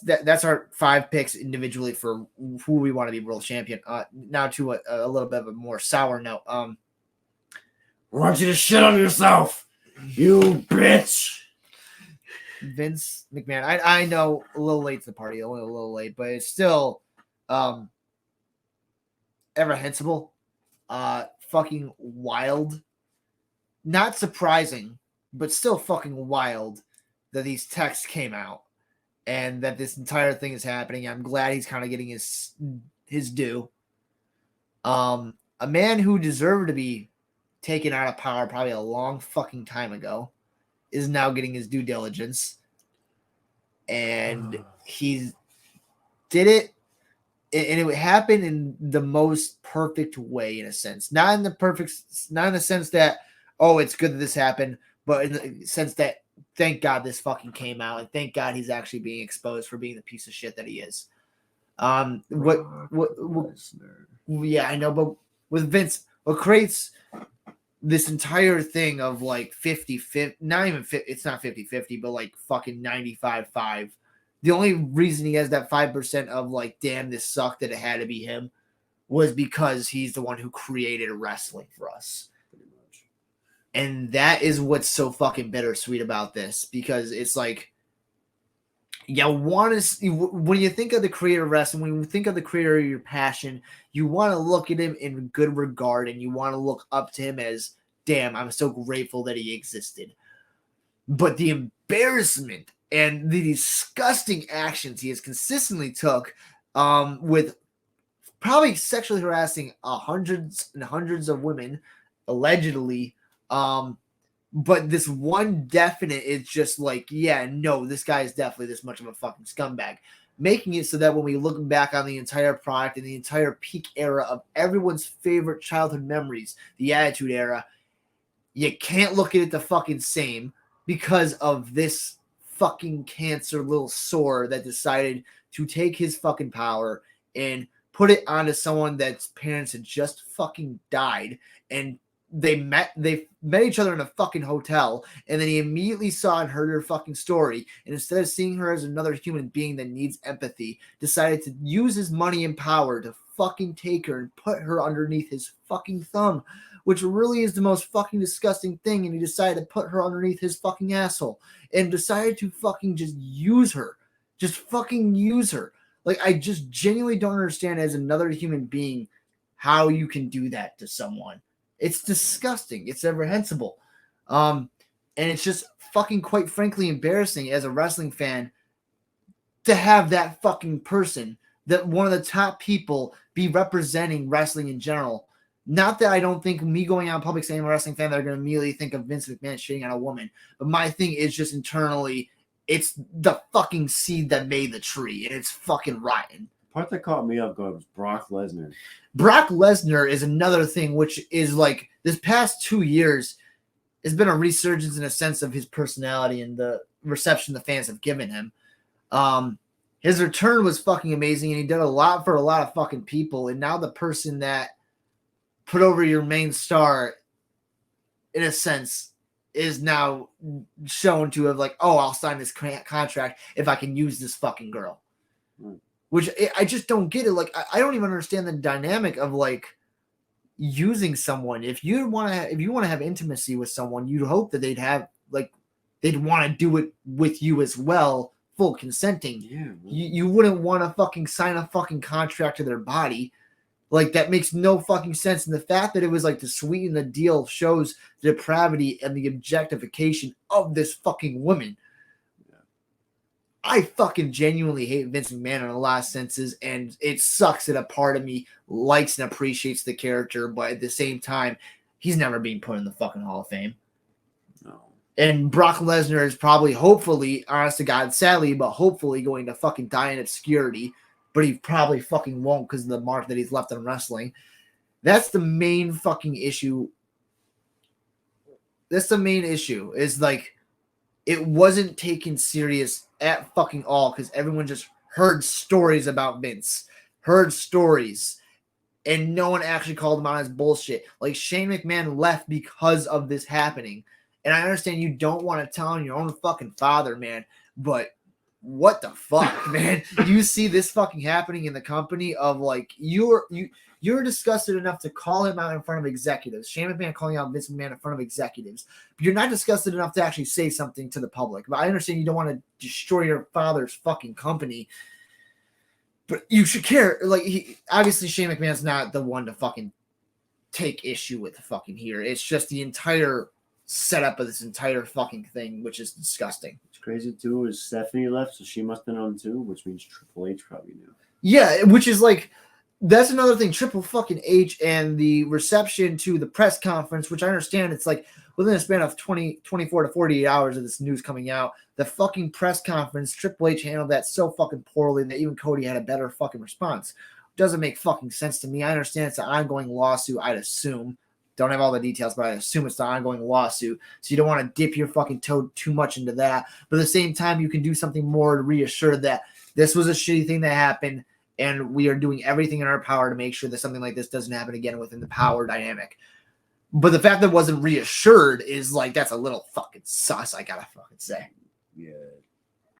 that's our 5 picks individually for who we want to be world champion. Now to a little bit of a more sour note. I want you to shit on yourself, you bitch. Vince McMahon. I know a little late to the party, only a little late, but it's still reprehensible. Fucking wild. Not surprising, but still fucking wild that these texts came out and that this entire thing is happening. I'm glad he's kind of getting his due. A man who deserved to be taken out of power probably a long fucking time ago is now getting his due diligence. And he did it, and it happened in the most perfect way, in a sense. Not in the sense that, oh, it's good that this happened, but in the sense that thank God this fucking came out, and thank God he's actually being exposed for being the piece of shit that he is. Yeah, I know, but with Vince, what creates this entire thing of like 50-50, not even 50, it's not 50-50, but like fucking 95-5. The only reason he has that 5% of like, damn, this sucked that it had to be him was because he's the one who created wrestling for us. And that is what's so fucking bittersweet about this, because it's like, you want to, when you think of the creator of wrestling, when you think of the creator of your passion, you want to look at him in good regard, and you want to look up to him as, damn, I'm so grateful that he existed. But the embarrassment and the disgusting actions he has consistently took, with probably sexually harassing hundreds and hundreds of women, allegedly, but this one definite is just like, yeah, no, this guy is definitely this much of a fucking scumbag. Making it so that when we look back on the entire product and the entire peak era of everyone's favorite childhood memories, the Attitude Era, you can't look at it the fucking same because of this fucking cancer little sore that decided to take his fucking power and put it onto someone that's parents had just fucking died, and they met each other in a fucking hotel, and then he immediately saw and heard her fucking story, and instead of seeing her as another human being that needs empathy, decided to use his money and power to fucking take her and put her underneath his fucking thumb, which really is the most fucking disgusting thing. And he decided to put her underneath his fucking asshole and decided to fucking just use her. Just fucking use her. Like, I just genuinely don't understand as another human being how you can do that to someone. It's disgusting. It's reprehensible. And it's just fucking, quite frankly, embarrassing as a wrestling fan to have that fucking person, that one of the top people, be representing wrestling in general. Not that I don't think me going out in public saying I'm a wrestling fan, they're going to immediately think of Vince McMahon shitting on a woman. But my thing is just internally, it's the fucking seed that made the tree, and it's fucking rotten. The part that caught me off guard was Brock Lesnar. Brock Lesnar is another thing, which is like, this past 2 years has been a resurgence in a sense of his personality and the reception the fans have given him. His return was fucking amazing, and he did a lot for a lot of fucking people. And now the person that put over your main star, in a sense, is now shown to have like, oh, I'll sign this contract if I can use this fucking girl. Which I just don't get it. Like, I don't even understand the dynamic of like using someone. If you want to have intimacy with someone, you'd hope that they'd want to do it with you as well, full consenting. Yeah, you wouldn't want to fucking sign a fucking contract to their body. Like, that makes no fucking sense. And the fact that it was like to sweeten the deal shows the depravity and the objectification of this fucking woman. I fucking genuinely hate Vince McMahon in a lot of senses, and it sucks that a part of me likes and appreciates the character, but at the same time, he's never being put in the fucking Hall of Fame. No. And Brock Lesnar is probably, hopefully, honest to God, sadly, but hopefully going to fucking die in obscurity, but he probably fucking won't because of the mark that he's left on wrestling. That's the main fucking issue. That's the main issue, is like, it wasn't taken serious at fucking all because everyone just heard stories about Vince, heard stories, and no one actually called him out as bullshit. Like, Shane McMahon left because of this happening. And I understand you don't want to tell on your own fucking father, man, but what the fuck, man? You see this fucking happening in the company of like you're disgusted enough to call him out in front of executives. Shane McMahon calling out Vince McMahon in front of executives. But you're not disgusted enough to actually say something to the public. But I understand you don't want to destroy your father's fucking company. But you should care. Like obviously Shane McMahon's not the one to fucking take issue with the fucking here. It's just the entire setup of this entire fucking thing, which is disgusting. What's crazy too is Stephanie left, so she must have known too, which means Triple H probably knew. Yeah, which is like, that's another thing. Triple fucking H and the reception to the press conference, which I understand it's like within a span of 24 to 48 hours of this news coming out, the fucking press conference, Triple H handled that so fucking poorly that even Cody had a better fucking response. Doesn't make fucking sense to me. I understand it's an ongoing lawsuit, I'd assume. Don't have all the details, but I assume it's an ongoing lawsuit. So you don't want to dip your fucking toe too much into that. But at the same time, you can do something more to reassure that this was a shitty thing that happened, and we are doing everything in our power to make sure that something like this doesn't happen again within the power dynamic. But the fact that it wasn't reassured is like, that's a little fucking sus, I gotta fucking say. Yeah,